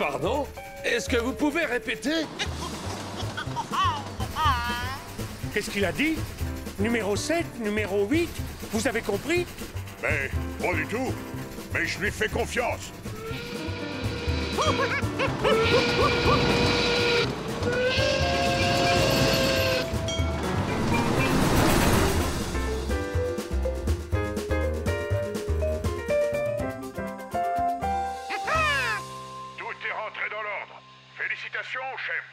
Pardon? Est-ce que vous pouvez répéter? Qu'est-ce qu'il a dit? Numéro 7, numéro 8, vous avez compris? Mais pas du tout. Mais je lui fais confiance. Tout est rentré dans l'ordre. Félicitations, chef.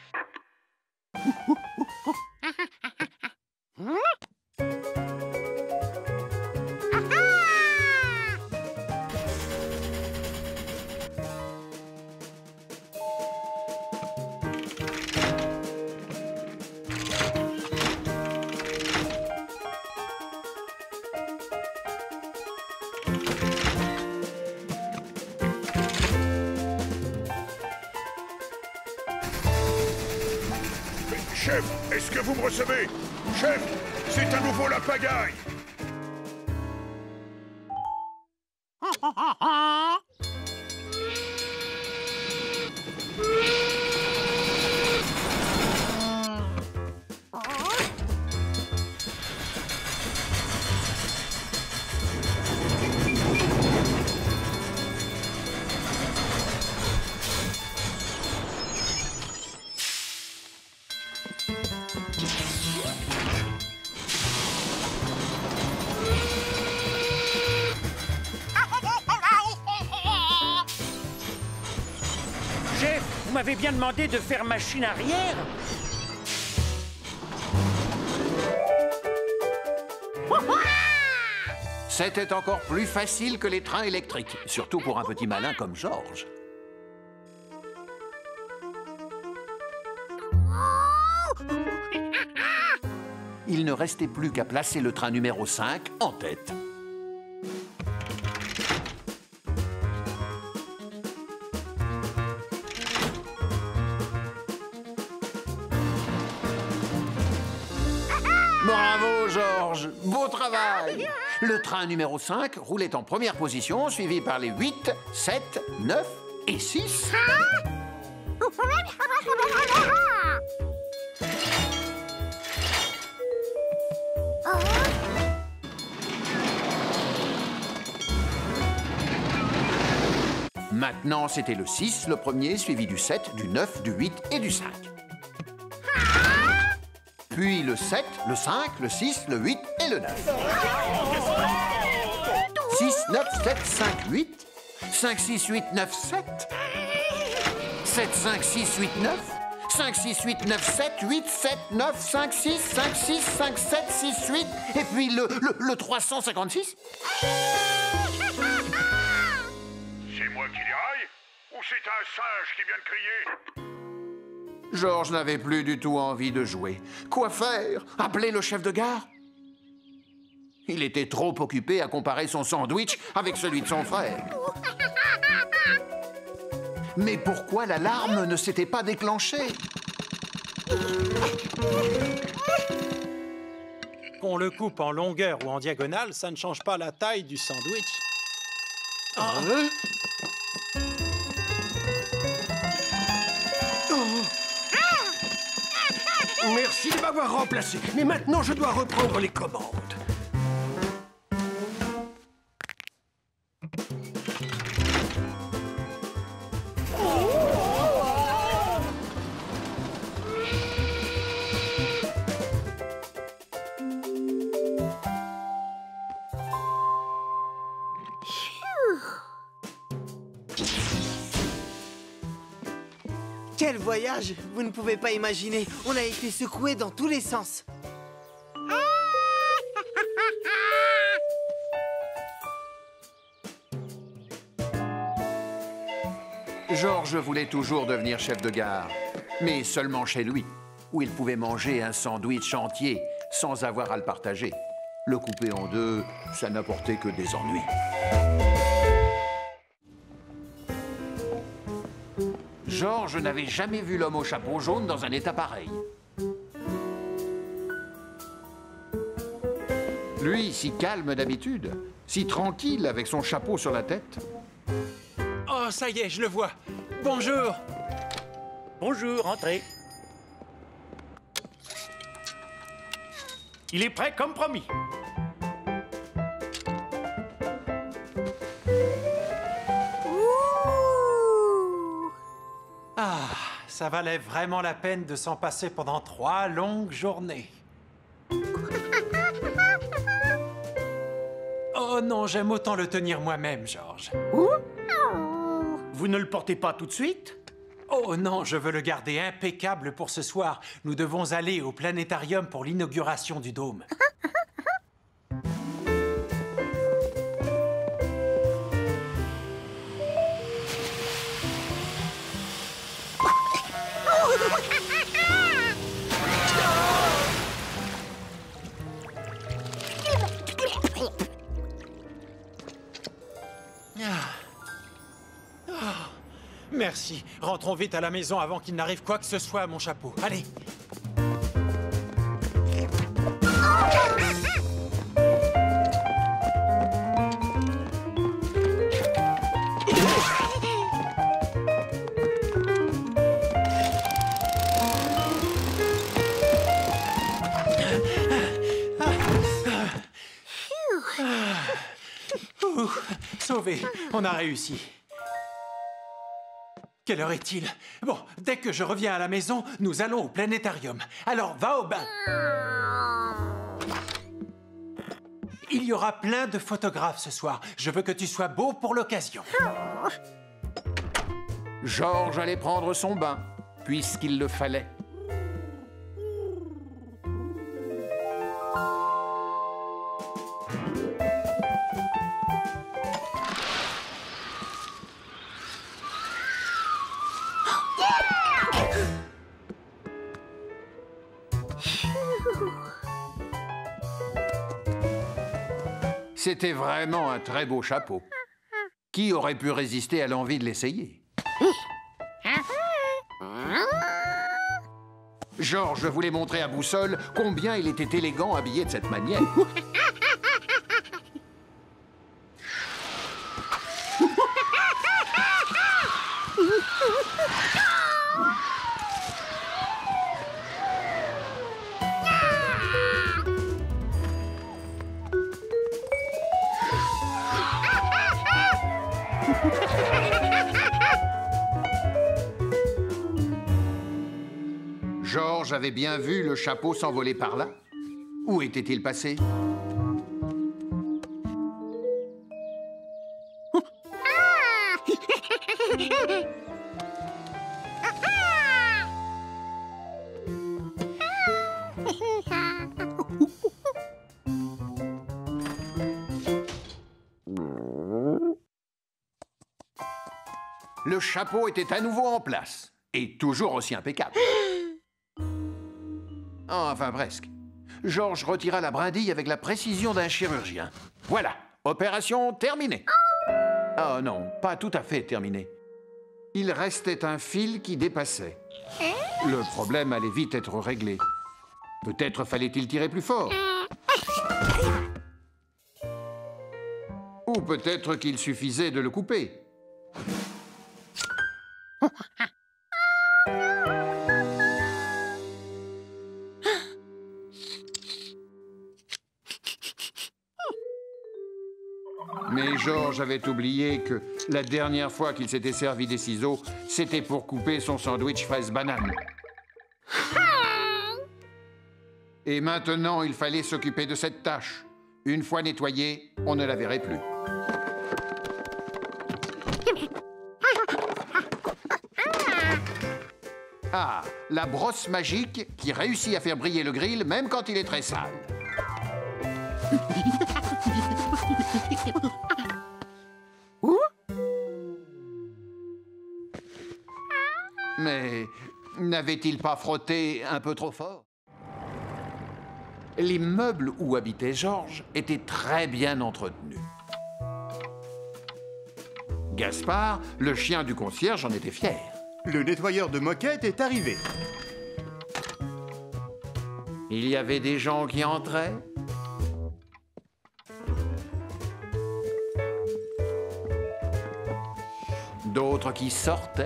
Chef, est-ce que vous me recevez? Chef, c'est à nouveau la pagaille. Chef, vous m'avez bien demandé de faire machine arrière? C'était encore plus facile que les trains électriques, surtout pour un petit malin comme George. Il ne restait plus qu'à placer le train numéro 5 en tête. Bravo, George! Beau travail! Le train numéro 5 roulait en première position, suivi par les 8, 7, 9 et 6. Maintenant, c'était le 6, le premier, suivi du 7, du 9, du 8 et du 5. Puis le 7, le 5, le 6, le 8 et le 9. 6, 9, 7, 5, 8. 5, 6, 8, 9, 7. 7, 5, 6, 8, 9. 5, 6, 8, 9, 7, 8, 7, 9, 5, 6, 5, 6, 5, 7, 6, 8. Et puis le 356. C'est moi qui déraille? Ou c'est un singe qui vient de crier? George n'avait plus du tout envie de jouer. Quoi faire? Appeler le chef de gare? Il était trop occupé à comparer son sandwich avec celui de son frère. Mais pourquoi l'alarme ne s'était pas déclenchée? Qu'on le coupe en longueur ou en diagonale, ça ne change pas la taille du sandwich. Merci de m'avoir remplacé, mais maintenant je dois reprendre les commandes. Quel voyage! Vous ne pouvez pas imaginer. On a été secoués dans tous les sens. George voulait toujours devenir chef de gare, mais seulement chez lui, où il pouvait manger un sandwich entier sans avoir à le partager. Le couper en deux, ça n'apportait que des ennuis. George n'avait jamais vu l'homme au chapeau jaune dans un état pareil. Lui, si calme d'habitude, si tranquille avec son chapeau sur la tête. Oh, ça y est, je le vois. Bonjour. Bonjour, entrez. Il est prêt comme promis. Ah, ça valait vraiment la peine de s'en passer pendant 3 longues journées. Oh non, j'aime autant le tenir moi-même, George. Vous ne le portez pas tout de suite? Oh non, je veux le garder impeccable pour ce soir. Nous devons aller au planétarium pour l'inauguration du dôme. Merci. Rentrons vite à la maison avant qu'il n'arrive quoi que ce soit à mon chapeau. Allez. Sauvé. On a réussi. Quelle heure est-il? Bon, dès que je reviens à la maison, nous allons au planétarium. Alors, va au bain. Il y aura plein de photographes ce soir. Je veux que tu sois beau pour l'occasion. George allait prendre son bain, puisqu'il le fallait. C'était vraiment un très beau chapeau. Qui aurait pu résister à l'envie de l'essayer? George voulait montrer à Boussole combien il était élégant habillé de cette manière. George avait bien vu le chapeau s'envoler par là. Où était-il passé? Le chapeau était à nouveau en place, et toujours aussi impeccable. Enfin, presque. George retira la brindille avec la précision d'un chirurgien. Voilà, opération terminée. Oh non, pas tout à fait terminée. Il restait un fil qui dépassait. Le problème allait vite être réglé. Peut-être fallait-il tirer plus fort. Ou peut-être qu'il suffisait de le couper. Mais George avait oublié que la dernière fois qu'il s'était servi des ciseaux, c'était pour couper son sandwich fraise-banane. Et maintenant, il fallait s'occuper de cette tâche. Une fois nettoyée, on ne la verrait plus. Ah, la brosse magique qui réussit à faire briller le grill même quand il est très sale. Mais n'avait-il pas frotté un peu trop fort? L'immeuble où habitait George était très bien entretenu. Gaspard, le chien du concierge, en était fier. Le nettoyeur de moquette est arrivé. Il y avait des gens qui entraient. d'autres qui sortaient.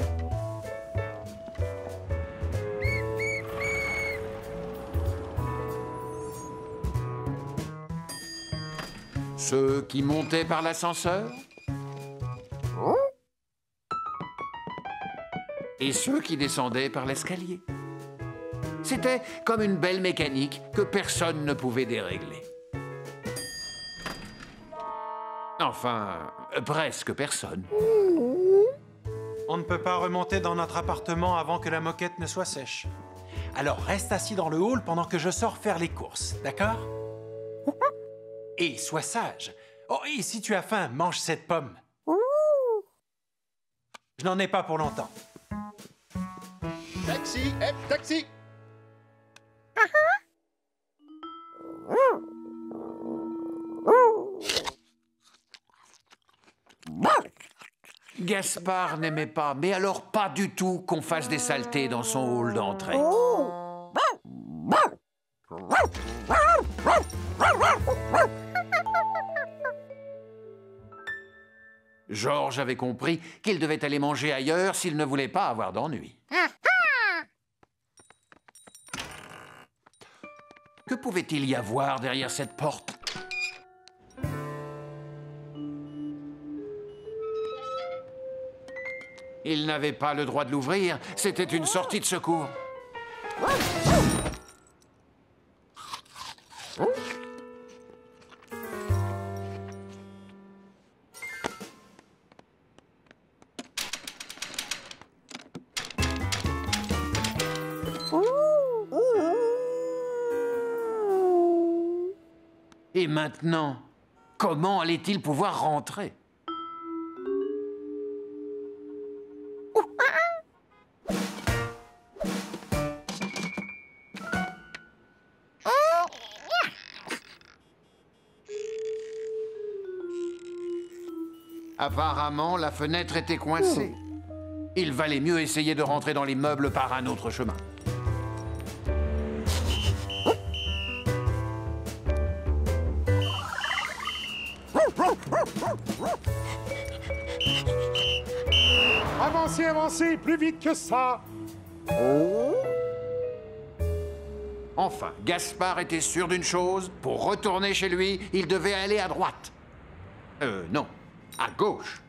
Ceux qui montaient par l'ascenseur. Et ceux qui descendaient par l'escalier. C'était comme une belle mécanique que personne ne pouvait dérégler. Enfin, presque personne. On ne peut pas remonter dans notre appartement avant que la moquette ne soit sèche. Alors reste assis dans le hall pendant que je sors faire les courses, d'accord? Et sois sage. Oh, et si tu as faim, mange cette pomme. Je n'en ai pas pour longtemps. Taxi, hé, taxi! Gaspard n'aimait pas, mais alors pas du tout, qu'on fasse des saletés dans son hall d'entrée. Georges avait compris qu'il devait aller manger ailleurs s'il ne voulait pas avoir d'ennui. Que pouvait-il y avoir derrière cette porte? Il n'avait pas le droit de l'ouvrir, c'était une sortie de secours. Et maintenant, comment allait-il pouvoir rentrer? Apparemment, la fenêtre était coincée. Il valait mieux essayer de rentrer dans les meubles par un autre chemin. Avancez, avancez, plus vite que ça. Enfin, Gaspard était sûr d'une chose, pour retourner chez lui, il devait aller à droite. Non, à gauche.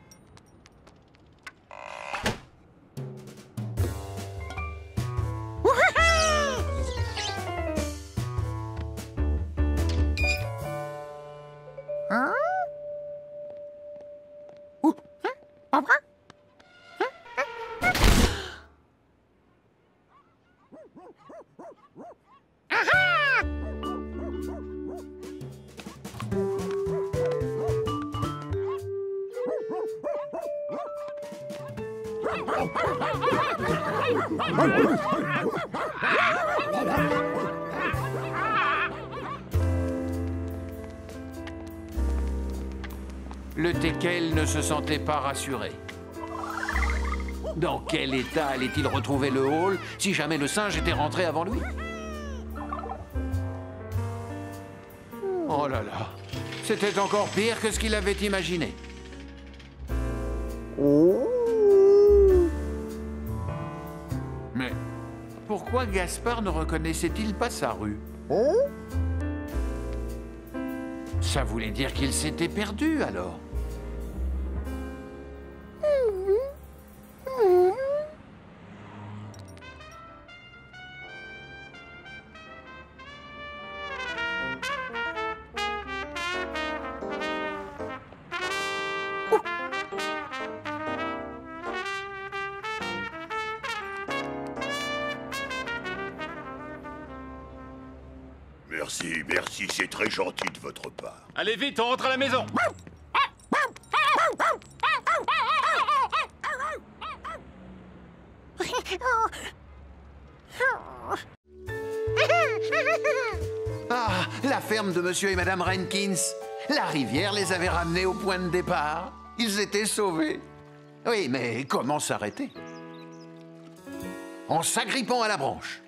Le teckel ne se sentait pas rassuré. Dans quel état allait-il retrouver le hall si jamais le singe était rentré avant lui? Oh là là, c'était encore pire que ce qu'il avait imaginé. Mais pourquoi Gaspard ne reconnaissait-il pas sa rue? Ça voulait dire qu'il s'était perdu, alors. Merci, c'est très gentil de votre part. Allez vite, on rentre à la maison. Ah, la ferme de Monsieur et Madame Rankins. La rivière les avait ramenés au point de départ. Ils étaient sauvés. Oui, mais comment s'arrêter? En s'agrippant à la branche.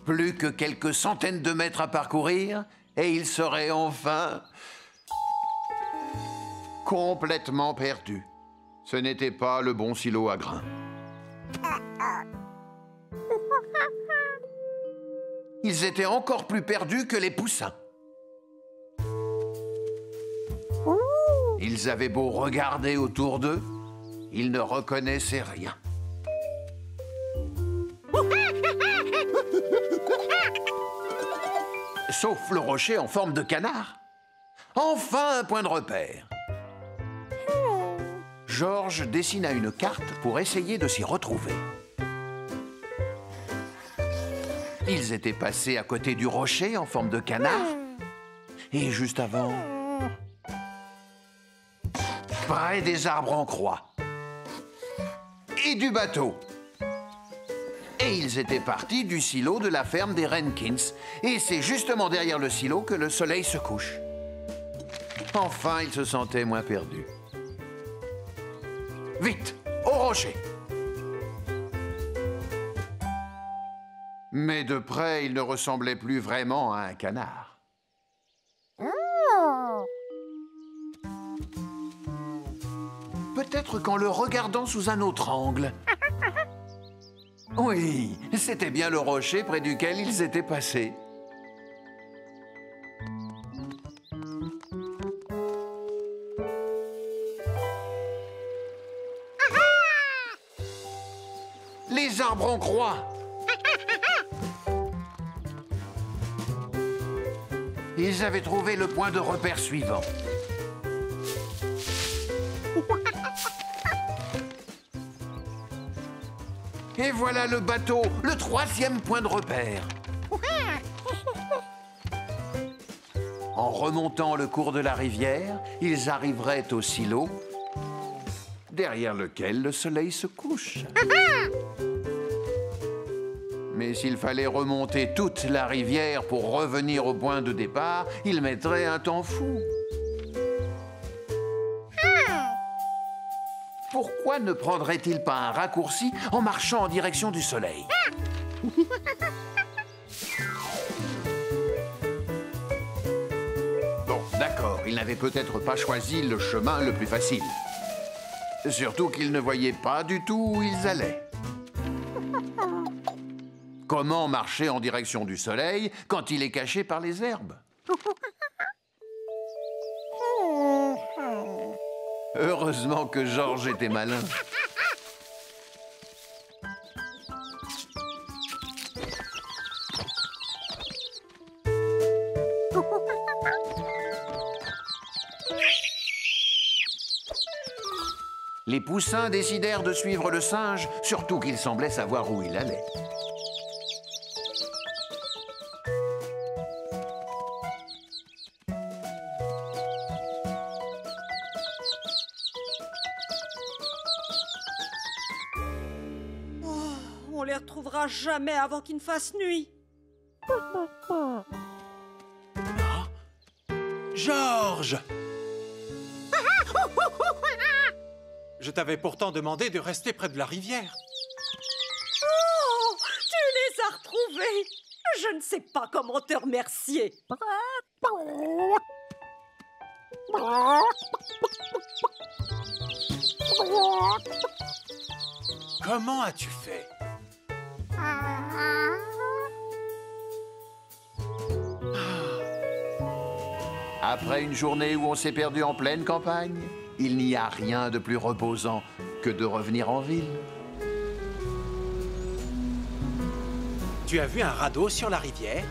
Plus que quelques centaines de mètres à parcourir, et il serait enfin complètement perdu. Ce n'était pas le bon silo à grains. Ils étaient encore plus perdus que les poussins. Ils avaient beau regarder autour d'eux, ils ne reconnaissaient rien. Sauf le rocher en forme de canard. Enfin un point de repère. Georges dessina une carte pour essayer de s'y retrouver. Ils étaient passés à côté du rocher en forme de canard. Et juste avant, près des arbres en croix. Et du bateau. Et ils étaient partis du silo de la ferme des Rankins. Et c'est justement derrière le silo que le soleil se couche. Enfin, ils se sentaient moins perdus. Vite, au rocher! Mais de près, il ne ressemblait plus vraiment à un canard. Peut-être qu'en le regardant sous un autre angle. Oui, c'était bien le rocher près duquel ils étaient passés. Les arbres en croix. Ils avaient trouvé le point de repère suivant. Et voilà le bateau, le 3e point de repère. En remontant le cours de la rivière, ils arriveraient au silo, derrière lequel le soleil se couche. Mais s'il fallait remonter toute la rivière pour revenir au point de départ, il mettrait un temps fou. Pourquoi ne prendrait-il pas un raccourci en marchant en direction du soleil? Bon, d'accord, il n'avait peut-être pas choisi le chemin le plus facile. Surtout qu'ils ne voyaient pas du tout où ils allaient. Comment marcher en direction du soleil quand il est caché par les herbes? Heureusement que Georges était malin. Les poussins décidèrent de suivre le singe, surtout qu'il semblait savoir où il allait. On les retrouvera jamais avant qu'il ne fasse nuit. Georges! Je t'avais pourtant demandé de rester près de la rivière. Oh, tu les as retrouvés. Je ne sais pas comment te remercier. Comment as-tu fait? Après une journée où on s'est perdu en pleine campagne, il n'y a rien de plus reposant que de revenir en ville. Tu as vu un radeau sur la rivière?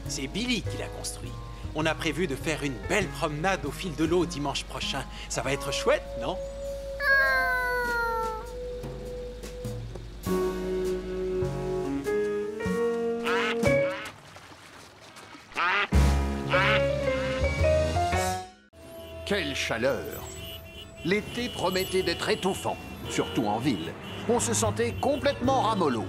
C'est Billy qui l'a construit. On a prévu de faire une belle promenade au fil de l'eau dimanche prochain. Ça va être chouette, non? Quelle chaleur! L'été promettait d'être étouffant, surtout en ville. On se sentait complètement ramollo.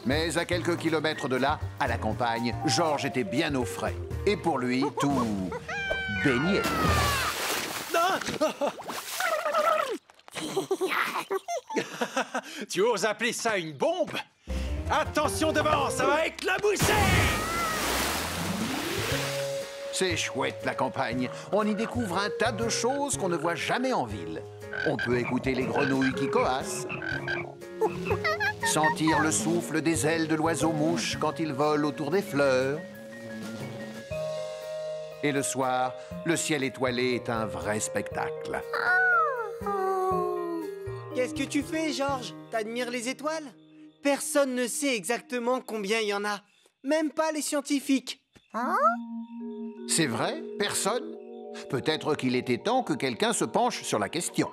Mais à quelques kilomètres de là, à la campagne, Georges était bien au frais. Et pour lui, tout baignait. Tu oses appeler ça une bombe? Attention devant, ça va éclabousser! C'est chouette, la campagne. On y découvre un tas de choses qu'on ne voit jamais en ville. On peut écouter les grenouilles qui coassent, sentir le souffle des ailes de l'oiseau-mouche quand il vole autour des fleurs. Et le soir, le ciel étoilé est un vrai spectacle. Qu'est-ce que tu fais, Georges? T'admires les étoiles? Personne ne sait exactement combien il y en a. Même pas les scientifiques. C'est vrai? Personne? Peut-être qu'il était temps que quelqu'un se penche sur la question.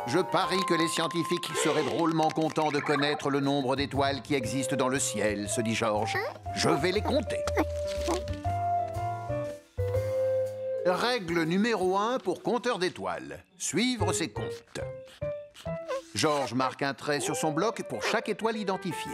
Je parie que les scientifiques seraient drôlement contents de connaître le nombre d'étoiles qui existent dans le ciel, se dit Georges. Je vais les compter. Règle numéro 1 pour compteur d'étoiles. Suivre ses comptes. Georges marque un trait sur son bloc pour chaque étoile identifiée.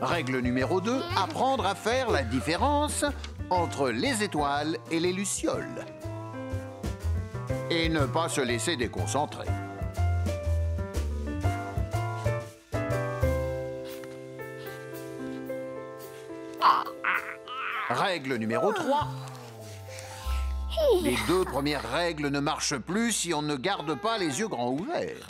Règle numéro 2, apprendre à faire la différence entre les étoiles et les lucioles. Et ne pas se laisser déconcentrer. Règle numéro 3. Les 2 premières règles ne marchent plus si on ne garde pas les yeux grands ouverts.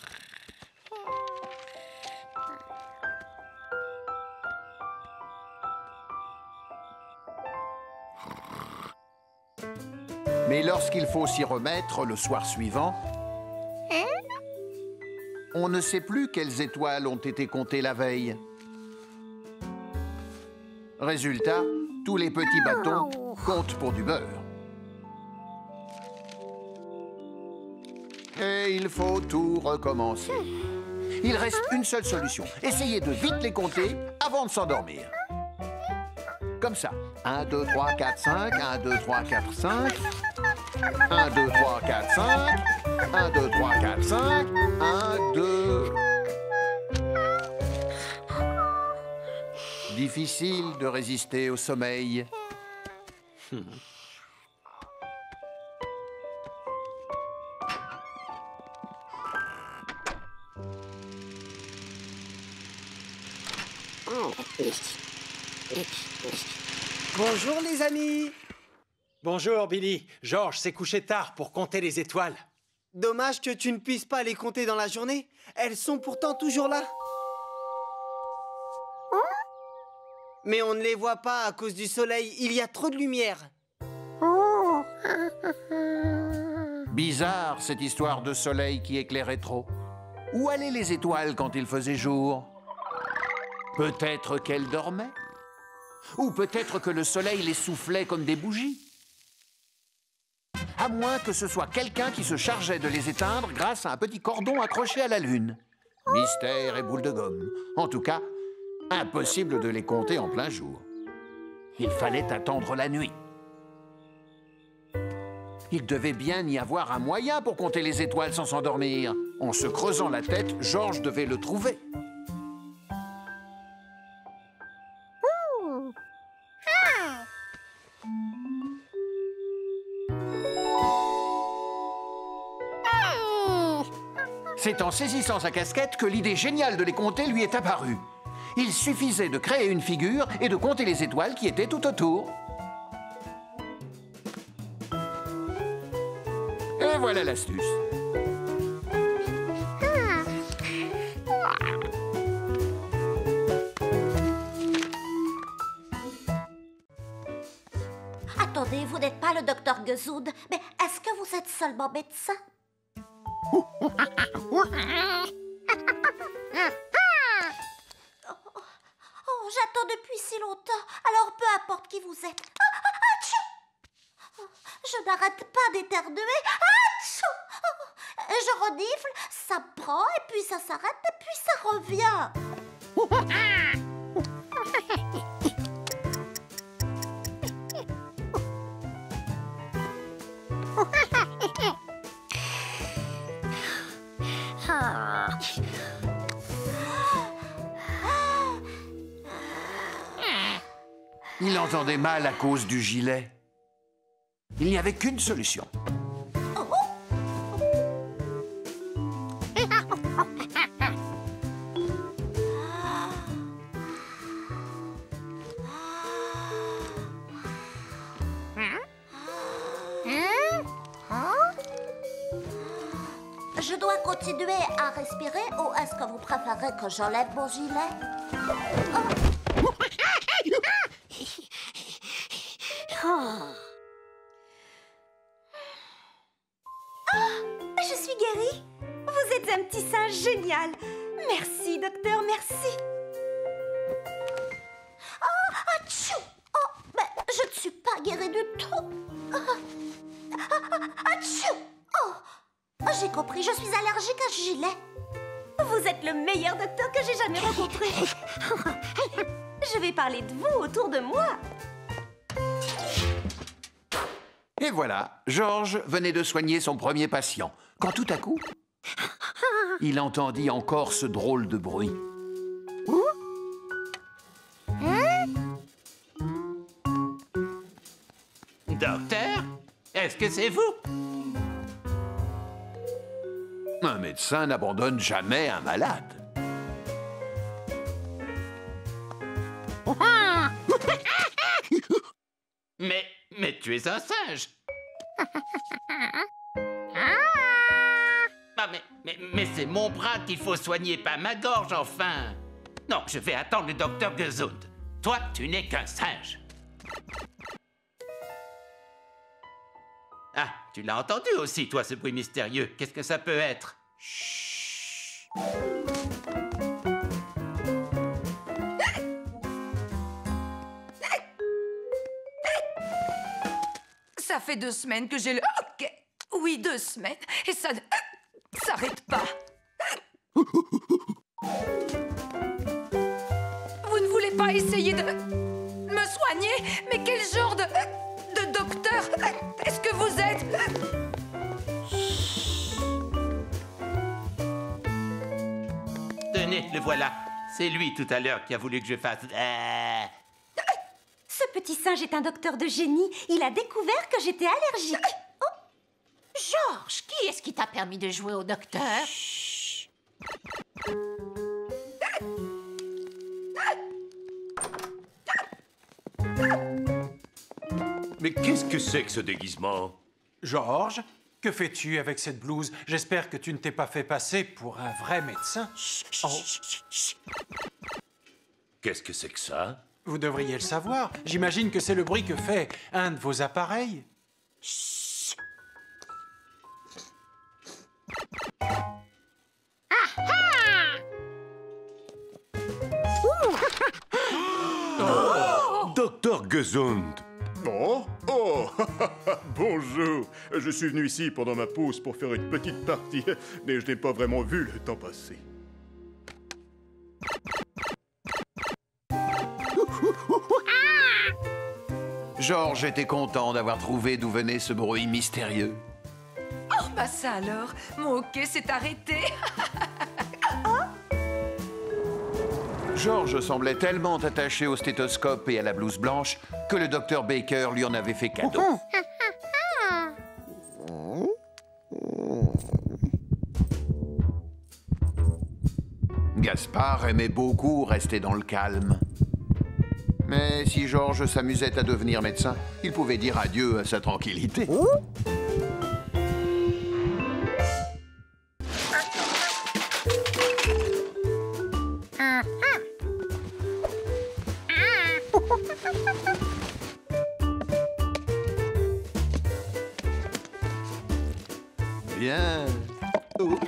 Mais lorsqu'il faut s'y remettre le soir suivant, on ne sait plus quelles étoiles ont été comptées la veille. Résultat, tous les petits bâtons comptent pour du beurre. Et il faut tout recommencer. Il reste une seule solution. Essayez de vite les compter avant de s'endormir. Comme ça. 1, 2, 3, 4, 5. 1, 2, 3, 4, 5. 1, 2, 3, 4, 5. 1, 2, 3, 4, 5. 1, 2... Difficile de résister au sommeil. Bonjour les amis. Bonjour Billy. Georges s'est couché tard pour compter les étoiles. Dommage que tu ne puisses pas les compter dans la journée. Elles sont pourtant toujours là. Mais on ne les voit pas à cause du soleil. Il y a trop de lumière. Bizarre, cette histoire de soleil qui éclairait trop. Où allaient les étoiles quand il faisait jour? Peut-être qu'elles dormaient? Ou peut-être que le soleil les soufflait comme des bougies? À moins que ce soit quelqu'un qui se chargeait de les éteindre grâce à un petit cordon accroché à la lune. Mystère et boule de gomme. En tout cas, impossible de les compter en plein jour. Il fallait attendre la nuit. Il devait bien y avoir un moyen pour compter les étoiles sans s'endormir. En se creusant la tête, Georges devait le trouver. C'est en saisissant sa casquette que l'idée géniale de les compter lui est apparue. Il suffisait de créer une figure et de compter les étoiles qui étaient tout autour. Et voilà l'astuce. Attendez, vous n'êtes pas le docteur Guzoud, mais est-ce que vous êtes seulement médecin? J'attends depuis si longtemps, alors peu importe qui vous êtes. Je n'arrête pas d'éternuer. Je renifle, ça prend, et puis ça s'arrête, et puis ça revient. Il entendait mal à cause du gilet. Il n'y avait qu'une solution. Je dois continuer à respirer ou est-ce que vous préférez que j'enlève mon gilet? Je suis guérie. Vous êtes un petit singe génial. Merci, docteur, merci. Atchou! Oh, mais je ne suis pas guérie du tout. Atchou! Oh, j'ai compris, je suis allergique à ce gilet. Vous êtes le meilleur docteur que j'ai jamais rencontré. Je vais parler de vous autour de moi. Et voilà, Georges venait de soigner son premier patient, quand tout à coup, il entendit encore ce drôle de bruit. Docteur, est-ce que c'est vous? Un médecin n'abandonne jamais un malade. Mais tu es un singe. Ah, mais c'est mon bras qu'il faut soigner, pas ma gorge, enfin. Non, je vais attendre le docteur Gesund. Toi, tu n'es qu'un singe. Ah, tu l'as entendu aussi, toi, ce bruit mystérieux. Qu'est-ce que ça peut être? Chut. Ça fait 2 semaines que j'ai le... Ok. Oui, 2 semaines. Et ça ne s'arrête pas. Vous ne voulez pas essayer de me soigner? Mais quel genre de docteur est-ce que vous êtes? Tenez, le voilà. C'est lui, tout à l'heure, qui a voulu que je fasse... Ce petit singe est un docteur de génie. Il a découvert que j'étais allergique. Georges, qui est-ce qui t'a permis de jouer au docteur? Mais qu'est-ce que c'est que ce déguisement? Georges, que fais-tu avec cette blouse? J'espère que tu ne t'es pas fait passer pour un vrai médecin. Oh. Qu'est-ce que c'est que ça? Vous devriez le savoir. J'imagine que c'est le bruit que fait un de vos appareils. Docteur Gesund. Oh, oh, bonjour. Je suis venu ici pendant ma pause pour faire une petite partie, mais je n'ai pas vraiment vu le temps passer. Georges était content d'avoir trouvé d'où venait ce bruit mystérieux. Oh, bah ça alors, mon hockey s'est arrêté. Georges semblait tellement attaché au stéthoscope et à la blouse blanche que le docteur Baker lui en avait fait cadeau. Gaspard aimait beaucoup rester dans le calme. Mais si Georges s'amusait à devenir médecin, il pouvait dire adieu à sa tranquillité. Bien. Oups.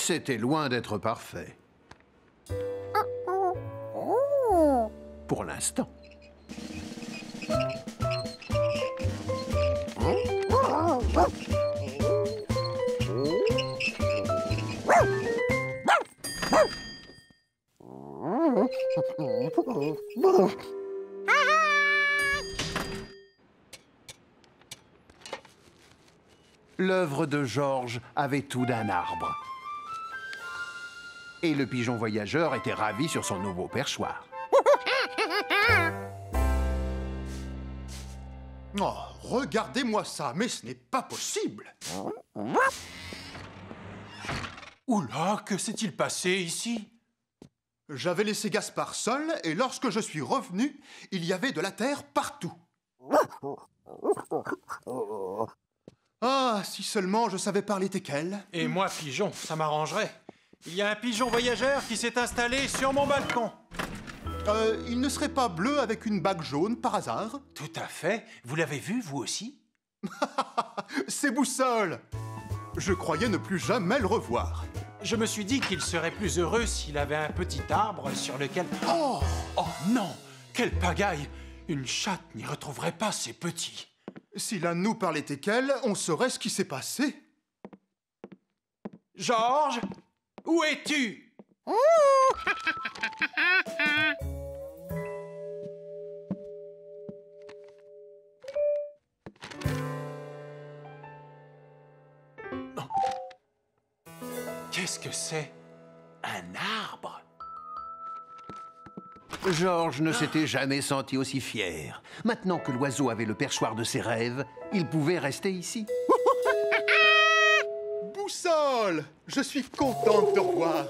C'était loin d'être parfait. Pour l'instant. L'œuvre de Georges avait tout d'un arbre. Et le pigeon voyageur était ravi sur son nouveau perchoir. Oh, regardez-moi ça, mais ce n'est pas possible. Oula, que s'est-il passé ici? J'avais laissé Gaspard seul, et lorsque je suis revenu, il y avait de la terre partout. Ah, si seulement je savais parler teckel. Et moi, pigeon, ça m'arrangerait. Il y a un pigeon voyageur qui s'est installé sur mon balcon. Il ne serait pas bleu avec une bague jaune, par hasard? Tout à fait. Vous l'avez vu, vous aussi? C'est Boussole! Je croyais ne plus jamais le revoir. Je me suis dit qu'il serait plus heureux s'il avait un petit arbre sur lequel... Oh! Oh non! Quelle pagaille! Une chatte n'y retrouverait pas ses petits. Si l'un de nous parlait teckel, on saurait ce qui s'est passé. Georges, où es-tu? Qu'est-ce que c'est? Un arbre? Georges ne s'était jamais senti aussi fier. Maintenant que l'oiseau avait le perchoir de ses rêves, il pouvait rester ici. Boussole! Je suis content de te revoir.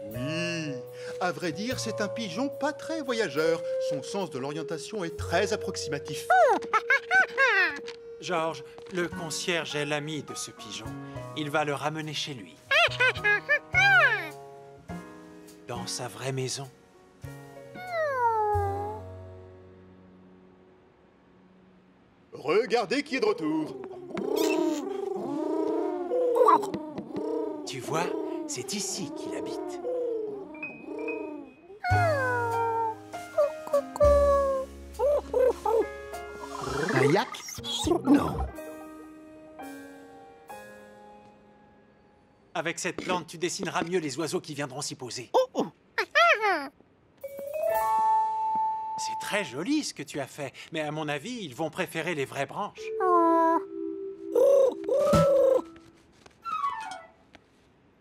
Oui, à vrai dire, c'est un pigeon pas très voyageur. Son sens de l'orientation est très approximatif. Georges, le concierge est l'ami de ce pigeon. Il va le ramener chez lui. Dans sa vraie maison. Regardez qui est de retour. Tu vois, c'est ici qu'il habite. Un yak? Non. Avec cette plante, tu dessineras mieux les oiseaux qui viendront s'y poser. C'est très joli ce que tu as fait, mais à mon avis, ils vont préférer les vraies branches.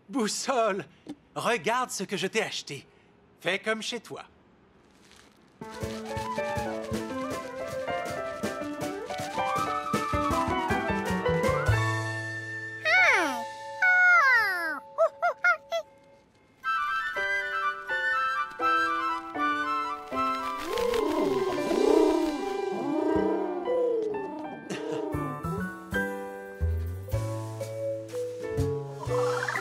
Boussole, regarde ce que je t'ai acheté. Fais comme chez toi.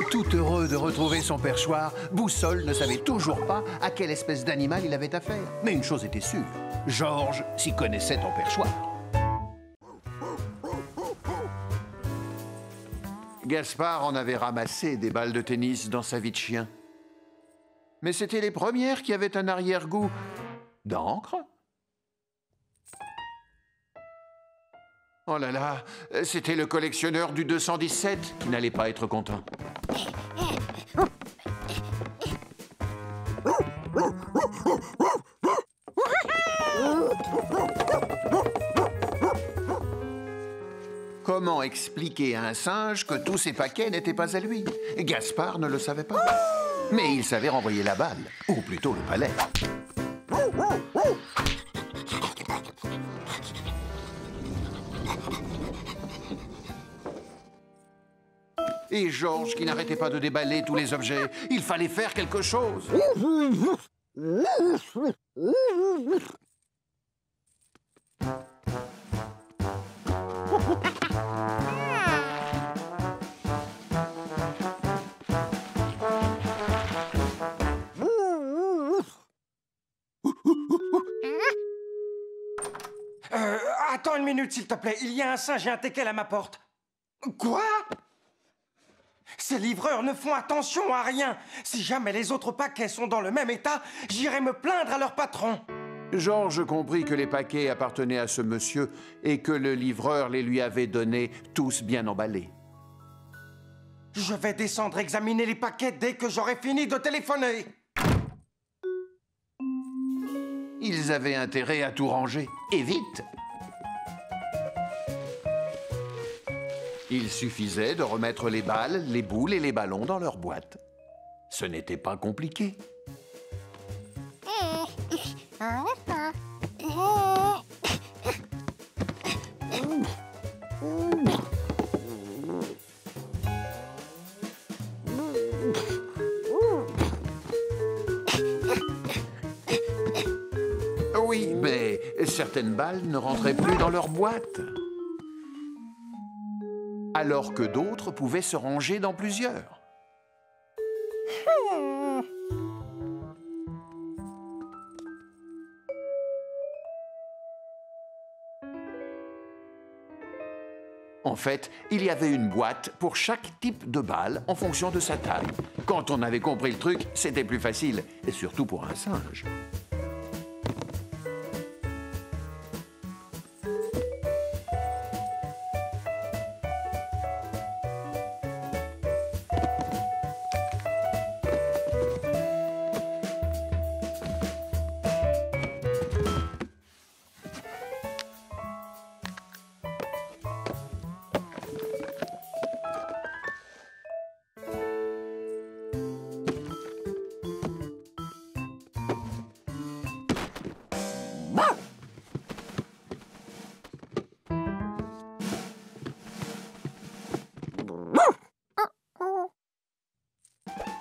Tout heureux de retrouver son perchoir, Boussole ne savait toujours pas à quelle espèce d'animal il avait affaire. Mais une chose était sûre, Georges s'y connaissait en perchoir. Gaspard en avait ramassé des balles de tennis dans sa vie de chien. Mais c'était les premières qui avaient un arrière-goût d'encre. Oh là là, c'était le collectionneur du 217 qui n'allait pas être content. Comment expliquer à un singe que tous ses paquets n'étaient pas à lui? Gaspard ne le savait pas. Mais il savait renvoyer la balle, ou plutôt le palais. Et Georges qui n'arrêtait pas de déballer tous les objets. Il fallait faire quelque chose. Attends une minute, s'il te plaît. Il y a un singe et un teckel à ma porte. Quoi? Ces livreurs ne font attention à rien. Si jamais les autres paquets sont dans le même état, j'irai me plaindre à leur patron. Georges comprit que les paquets appartenaient à ce monsieur et que le livreur les lui avait donnés tous bien emballés. Je vais descendre examiner les paquets dès que j'aurai fini de téléphoner. Ils avaient intérêt à tout ranger, et vite. Il suffisait de remettre les balles, les boules et les ballons dans leur boîte. Ce n'était pas compliqué. Oui, mais certaines balles ne rentraient plus dans leur boîte. Alors que d'autres pouvaient se ranger dans plusieurs. En fait, il y avait une boîte pour chaque type de balle en fonction de sa taille. Quand on avait compris le truc, c'était plus facile, et surtout pour un singe.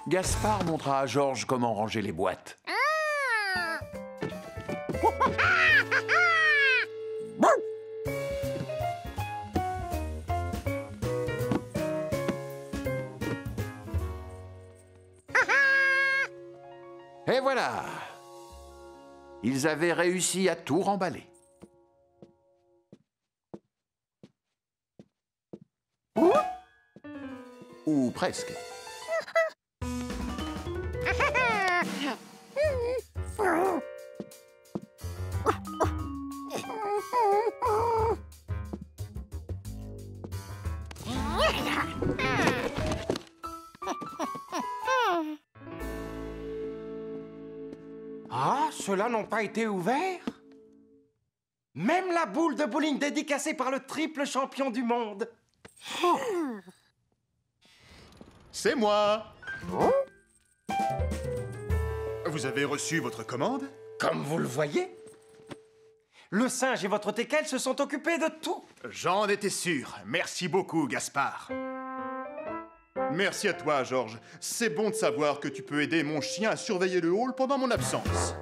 Gaspard montra à Georges comment ranger les boîtes. Et voilà! Ils avaient réussi à tout remballer. Ou presque. Ah, ceux-là n'ont pas été ouverts? Même la boule de bowling dédicacée par le triple champion du monde. C'est moi. Vous avez reçu votre commande? Comme vous le voyez, le singe et votre teckel se sont occupés de tout. J'en étais sûr. Merci beaucoup, Gaspard. Merci à toi, Georges. C'est bon de savoir que tu peux aider mon chien à surveiller le hall pendant mon absence.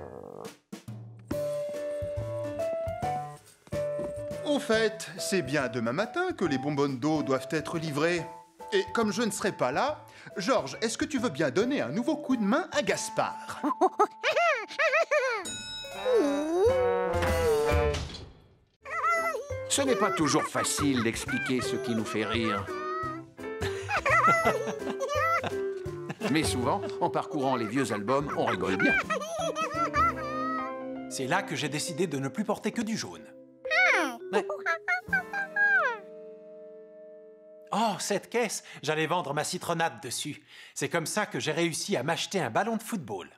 Au fait, c'est bien demain matin que les bonbonnes d'eau doivent être livrées. Et comme je ne serai pas là, Georges, est-ce que tu veux bien donner un nouveau coup de main à Gaspard? Ce n'est pas toujours facile d'expliquer ce qui nous fait rire. Mais souvent, en parcourant les vieux albums, on rigole bien. C'est là que j'ai décidé de ne plus porter que du jaune. Ouais. Oh, cette caisse, j'allais vendre ma citronnade dessus. C'est comme ça que j'ai réussi à m'acheter un ballon de football.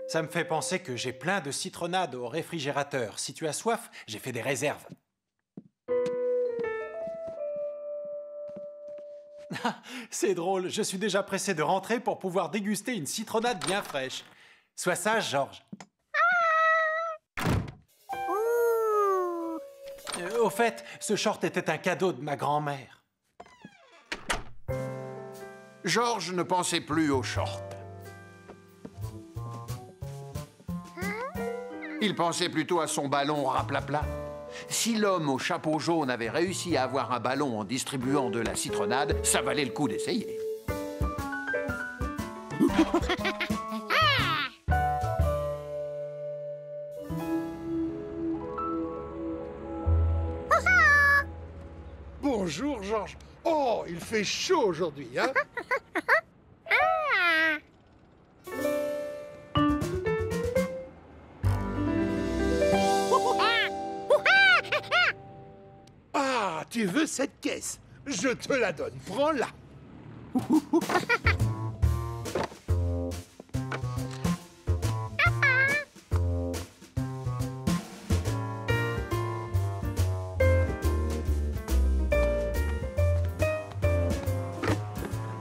Ça me fait penser que j'ai plein de citronnade au réfrigérateur. Si tu as soif, j'ai fait des réserves. C'est drôle, je suis déjà pressé de rentrer pour pouvoir déguster une citronnade bien fraîche. Sois sage, Georges. Au fait, ce short était un cadeau de ma grand-mère. Georges ne pensait plus aux shorts. Il pensait plutôt à son ballon raplapla. Si l'homme au chapeau jaune avait réussi à avoir un ballon en distribuant de la citronnade, ça valait le coup d'essayer. Bonjour, Georges. Oh, il fait chaud aujourd'hui, hein? Ah, tu veux cette caisse? Je te la donne, prends-la.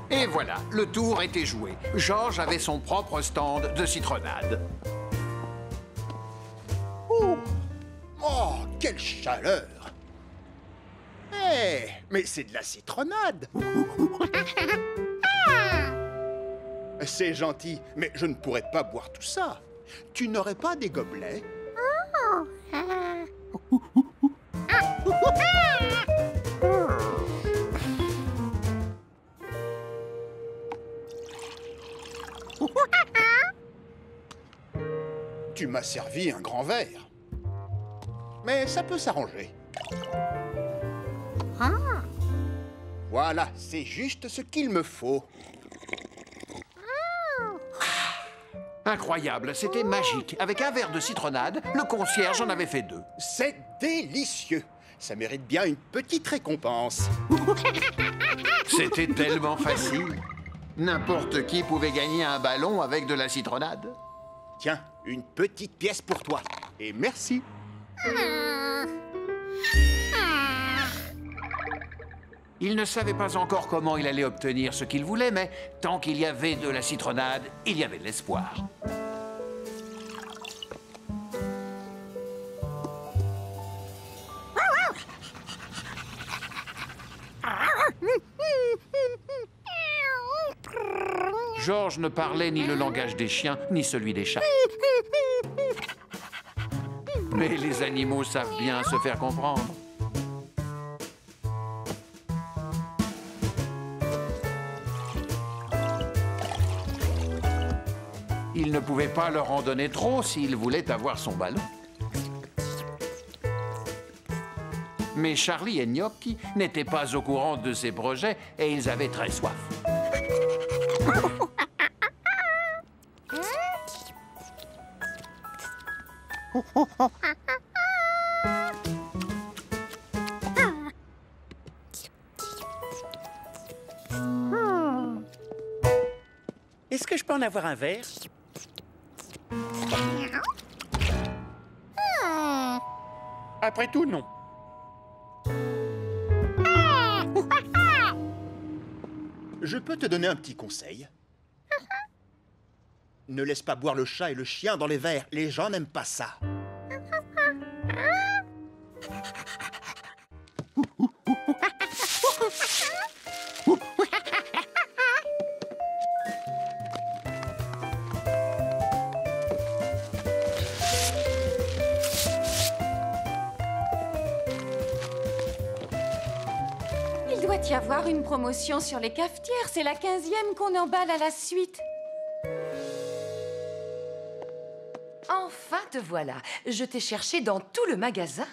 Et voilà, le tour était joué. Georges avait son propre stand de citronnade. Oh, quelle chaleur! Eh, mais c'est de la citronnade! C'est gentil, mais je ne pourrais pas boire tout ça. Tu n'aurais pas des gobelets? Tu m'as servi un grand verre. Mais ça peut s'arranger. Voilà, c'est juste ce qu'il me faut. Incroyable, c'était magique. Avec un verre de citronnade, le concierge en avait fait 2. C'est délicieux. Ça mérite bien une petite récompense. C'était tellement facile. N'importe qui pouvait gagner un ballon avec de la citronnade. Tiens, une petite pièce pour toi. Et merci. Il ne savait pas encore comment il allait obtenir ce qu'il voulait, mais tant qu'il y avait de la citronnade, il y avait de l'espoir. Georges ne parlait ni le langage des chiens, ni celui des chats. Mais les animaux savent bien se faire comprendre. Il ne pouvait pas leur en donner trop s'il voulait avoir son ballon. Mais Charlie et Gnocchi n'étaient pas au courant de ses projets et ils avaient très soif. Est-ce que je peux en avoir un verre? Après tout, non. Je peux te donner un petit conseil? Ne laisse pas boire le chat et le chien dans les verres. Les gens n'aiment pas ça. Il doit y avoir une promotion sur les cafetières. C'est la 15e qu'on emballe à la suite. Enfin, te voilà. Je t'ai cherché dans tout le magasin.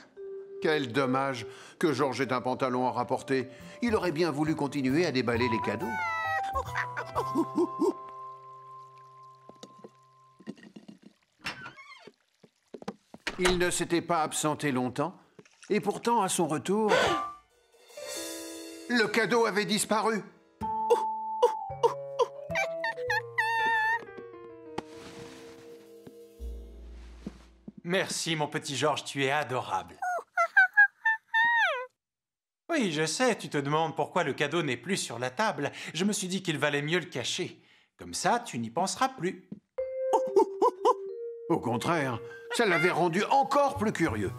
Quel dommage que Georges ait un pantalon à rapporter. Il aurait bien voulu continuer à déballer les cadeaux. Il ne s'était pas absenté longtemps, et pourtant, à son retour, le cadeau avait disparu. Merci, mon petit Georges, tu es adorable. Oui, je sais, tu te demandes pourquoi le cadeau n'est plus sur la table. Je me suis dit qu'il valait mieux le cacher. Comme ça, tu n'y penseras plus. Au contraire, ça l'avait rendu encore plus curieux.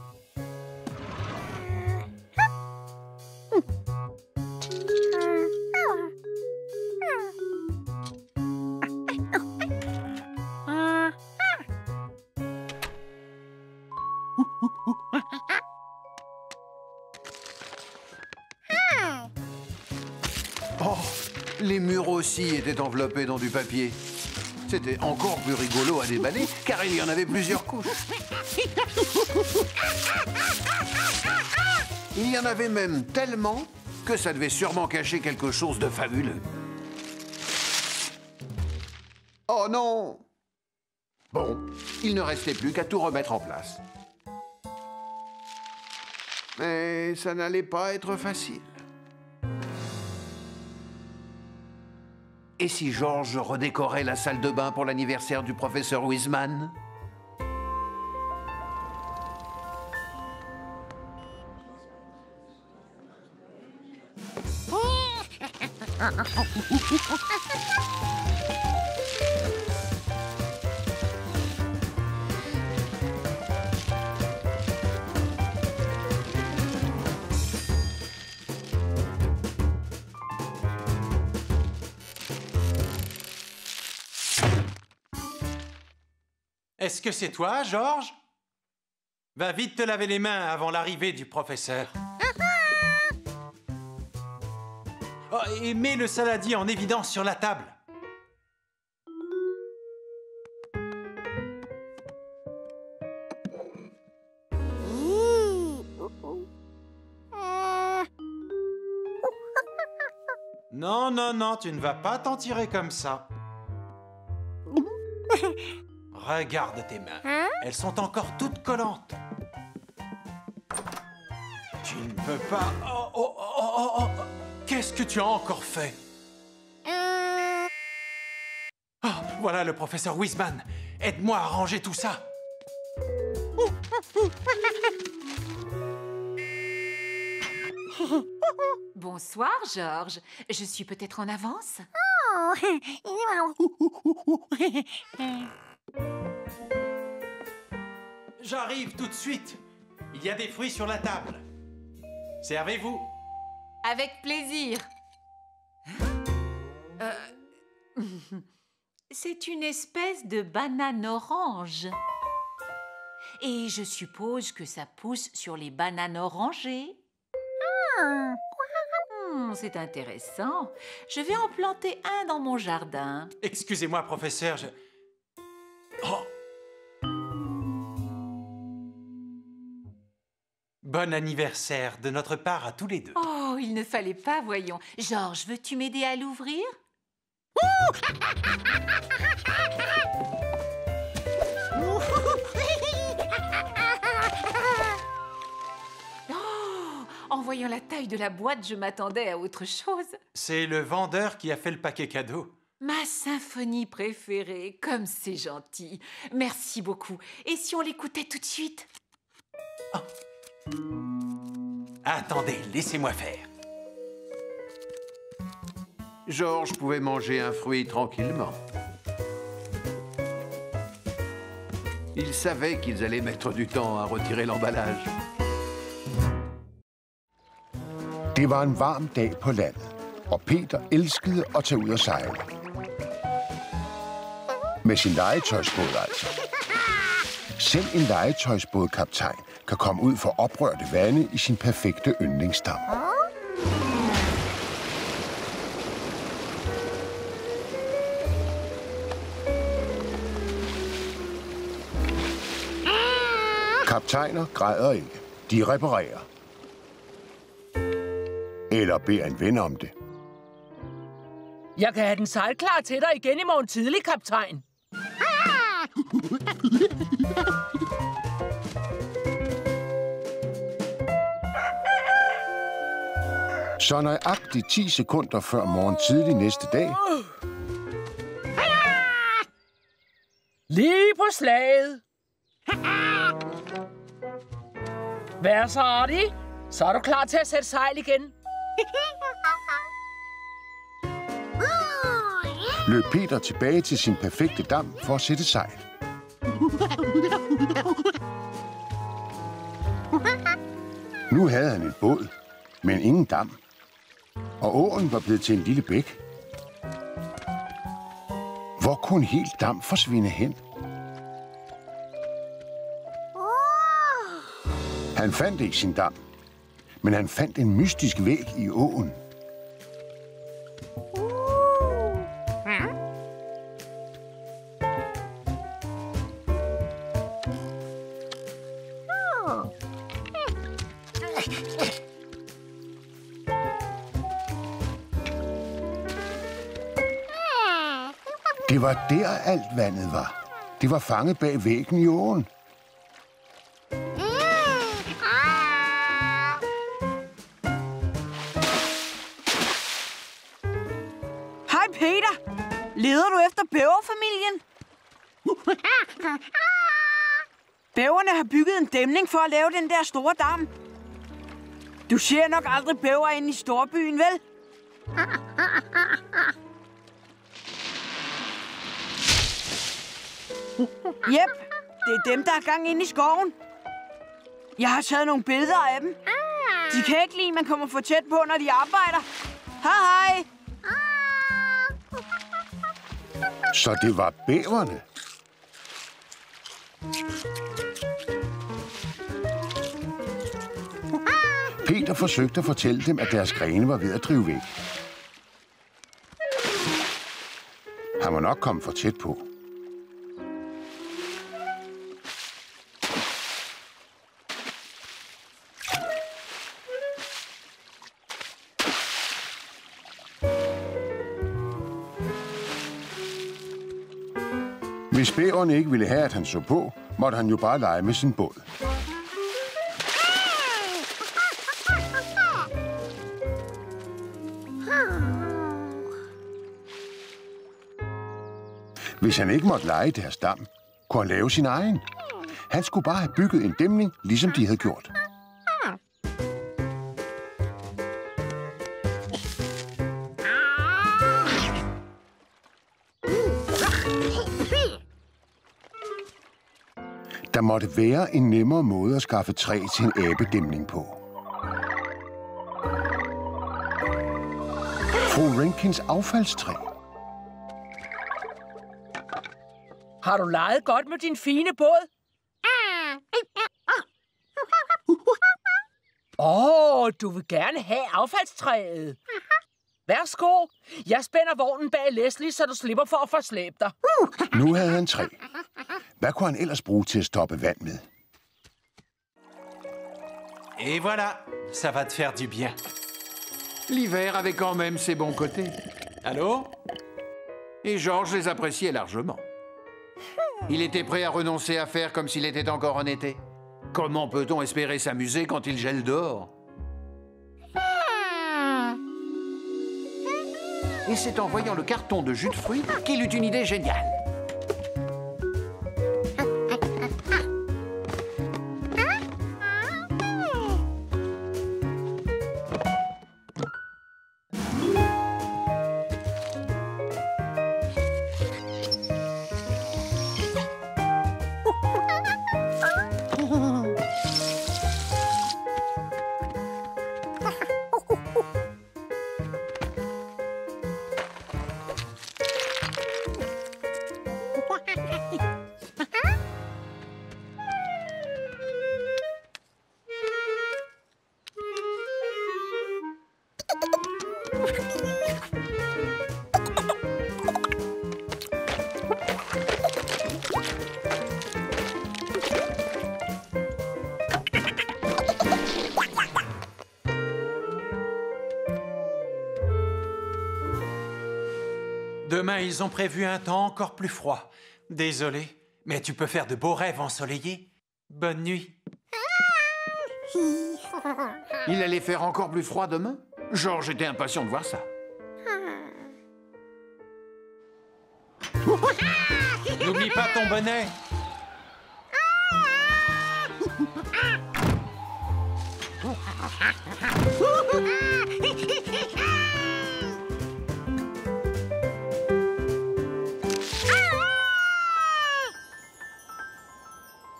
Oh, les murs aussi étaient enveloppés dans du papier. C'était encore plus rigolo à déballer, car il y en avait plusieurs couches. Il y en avait même tellement que ça devait sûrement cacher quelque chose de fabuleux. Oh non! Bon, il ne restait plus qu'à tout remettre en place. Mais ça n'allait pas être facile. Et si George redécorait la salle de bain pour l'anniversaire du professeur Wiseman? Est-ce que c'est toi, George? Va vite te laver les mains avant l'arrivée du professeur. Oh, et mets le saladier en évidence sur la table. Non, non, non, tu ne vas pas t'en tirer comme ça. Regarde tes mains. Elles sont encore toutes collantes. Tu ne peux pas... Oh, oh, oh, oh, oh. Qu'est-ce que tu as encore fait? Oh, voilà le professeur Wiseman. Aide-moi à ranger tout ça. Bonsoir, George. Je suis peut-être en avance? J'arrive tout de suite. Il y a des fruits sur la table. Servez-vous. Avec plaisir. C'est une espèce de banane orange. Et je suppose que ça pousse sur les bananes orangées. C'est intéressant. Je vais en planter un dans mon jardin. Excusez-moi, professeur, Oh. Bon anniversaire de notre part à tous les deux. Oh, il ne fallait pas, voyons. George, veux-tu m'aider à l'ouvrir? En voyant la taille de la boîte, je m'attendais à autre chose. C'est le vendeur qui a fait le paquet cadeau. Ma symphonie préférée, comme c'est gentil. Merci beaucoup. Et si on l'écoutait tout de suite? Oh. Attendez, laissez-moi faire. George pouvait manger un fruit tranquillement. Il savait qu'ils allaient mettre du temps à retirer l'emballage. Det var en varm dag på landet, og Peter elskede at tage ud og sejle. Med sin legetøjsbåd altså. Selv en legetøjsbådkaptajn kan komme ud for oprørte vande i sin perfekte yndlingsdam. Kaptajner græder ikke. De reparerer. Eller beder en ven om det. Jeg kan have den sejlklar til dig igen i morgen tidlig, kaptajn. Så nøjagtigt 10 sekunder før morgen tidlig næste dag. Lige på slaget. Vær så artig. Så er du klar til at sætte sejl igen. Løb Peter tilbage til sin perfekte dam for at sætte sejl. Nu havde han en båd, men ingen dam. Og åen var blevet til en lille bæk. Hvor kunne en hel dam forsvinde hen? Han fandt ikke sin dam, men han fandt en mystisk væg i åen. Det var der, alt vandet var. Det var fanget bag væggen i åen. Hej, Peter. Leder du efter bæverfamilien? Bæverne har bygget en dæmning for at lave den der store dam. Du ser nok aldrig bæver inde i storbyen, vel? Jep, det er dem, der er gang inde i skoven. Jeg har taget nogle billeder af dem. De kan ikke lide, at man kommer for tæt på, når de arbejder. Hej, hej! Så det var bæverne. Peter forsøgte at fortælle dem, at deres grene var ved at drive væk. Han var nok kommet for tæt på. Hvis bæverne ikke ville have, at han så på, måtte han jo bare lege med sin båd. Hvis han ikke måtte lege i deres dam, kunne han lave sin egen. Han skulle bare have bygget en dæmning, ligesom de havde gjort. Der måtte være en nemmere måde at skaffe træ til en abedæmning på. Fru Rankins affaldstræ. Har du leget godt med din fine båd? Du vil gerne have affaldstræet. Værsgo. Jeg spænder vognen bag Leslie, så du slipper for at forslæbe dig. Nu havde han træ. Hvad kunne han ellers bruge til at stoppe vand med? Et voilà, ça va te faire du bien. L'hiver avait quand même ses bons côtés. Allô? Et Georges les appréciait largement. Il était prêt à renoncer à faire comme s'il était encore en été. Comment peut-on espérer s'amuser quand il gèle dehors? Et c'est en voyant le carton de jus de fruits qu'il eut une idée géniale. Demain, ils ont prévu un temps encore plus froid. Désolé, mais tu peux faire de beaux rêves ensoleillés. Bonne nuit. Il allait faire encore plus froid demain? Georges était impatient de voir ça. N'oublie pas ton bonnet.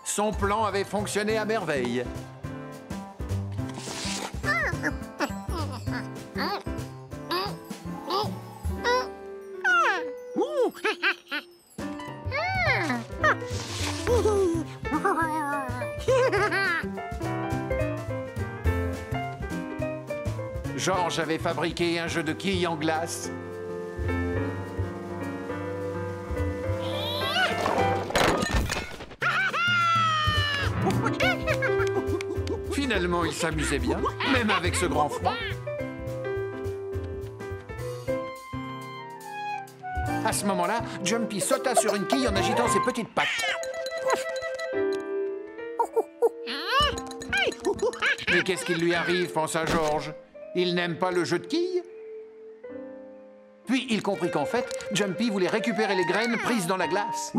Son plan avait fonctionné à merveille. Georges avait fabriqué un jeu de quilles en glace. Finalement, il s'amusait bien, même avec ce grand froid. À ce moment-là, Jumpy sauta sur une quille en agitant ses petites pattes. Mais qu'est-ce qui lui arrive, pensa George? Il n'aime pas le jeu de quilles? Puis il comprit qu'en fait, Jumpy voulait récupérer les graines prises dans la glace.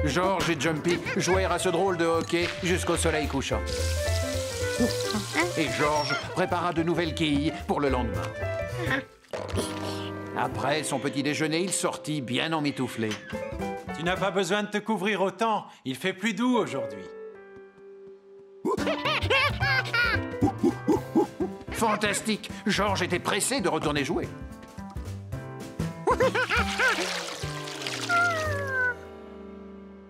George et Jumpy jouèrent à ce drôle de hockey jusqu'au soleil couchant. Et George prépara de nouvelles quilles pour le lendemain. Après son petit déjeuner, il sortit bien emmitouflé. Tu n'as pas besoin de te couvrir autant. Il fait plus doux aujourd'hui. Fantastique! George était pressé de retourner jouer.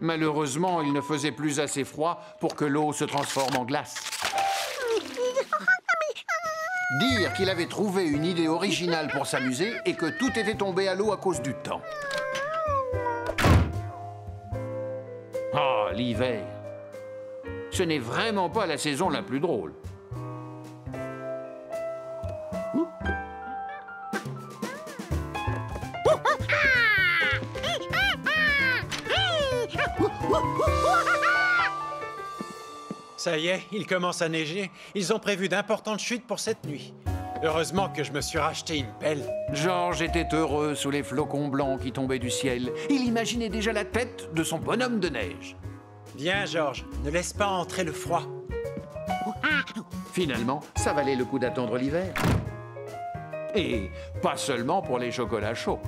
Malheureusement, il ne faisait plus assez froid pour que l'eau se transforme en glace. Dire qu'il avait trouvé une idée originale pour s'amuser et que tout était tombé à l'eau à cause du temps. Ah, l'hiver. Ce n'est vraiment pas la saison la plus drôle. Ça y est, il commence à neiger. Ils ont prévu d'importantes chutes pour cette nuit. Heureusement que je me suis racheté une pelle. George était heureux sous les flocons blancs qui tombaient du ciel. Il imaginait déjà la tête de son bonhomme de neige. Viens, George, ne laisse pas entrer le froid. Finalement, ça valait le coup d'attendre l'hiver. Et pas seulement pour les chocolats chauds.